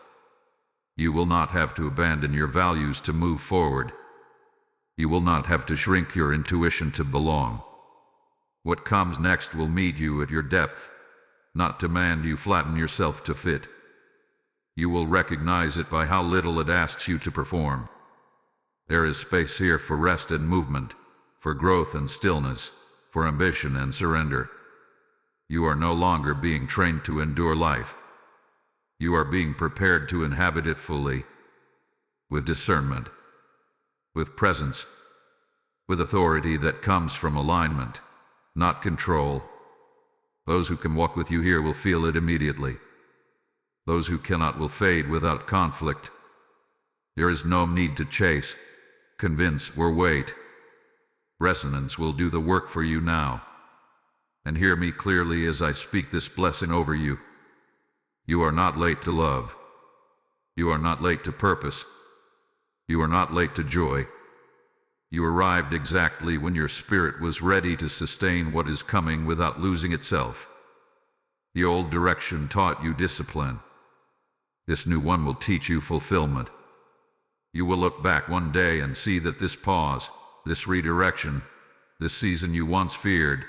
You will not have to abandon your values to move forward. You will not have to shrink your intuition to belong. What comes next will meet you at your depth, not demand you flatten yourself to fit. You will recognize it by how little it asks you to perform. There is space here for rest and movement, for growth and stillness, for ambition and surrender. You are no longer being trained to endure life. You are being prepared to inhabit it fully, with discernment, with presence, with authority that comes from alignment, not control. Those who can walk with you here will feel it immediately. Those who cannot will fade without conflict. There is no need to chase, convince, or wait. Resonance will do the work for you now. And hear me clearly as I speak this blessing over you. You are not late to love. You are not late to purpose. You are not late to joy. You arrived exactly when your spirit was ready to sustain what is coming without losing itself. The old direction taught you discipline. This new one will teach you fulfillment. You will look back one day and see that this pause, this redirection, this season you once feared,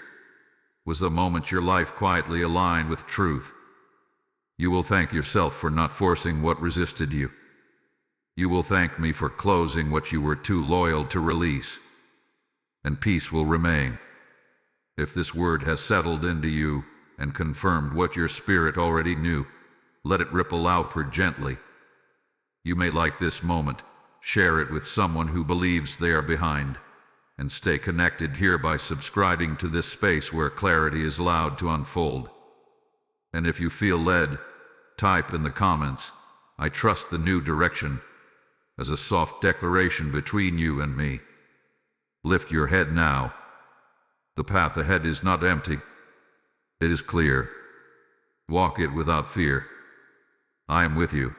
was the moment your life quietly aligned with truth. You will thank yourself for not forcing what resisted you. You will thank me for closing what you were too loyal to release. And peace will remain. If this word has settled into you and confirmed what your spirit already knew, let it ripple outward gently. You may like this moment, share it with someone who believes they are behind, and stay connected here by subscribing to this space where clarity is allowed to unfold. And if you feel led, type in the comments, "I trust the new direction," as a soft declaration between you and me. Lift your head now. The path ahead is not empty. It is clear. Walk it without fear. I am with you.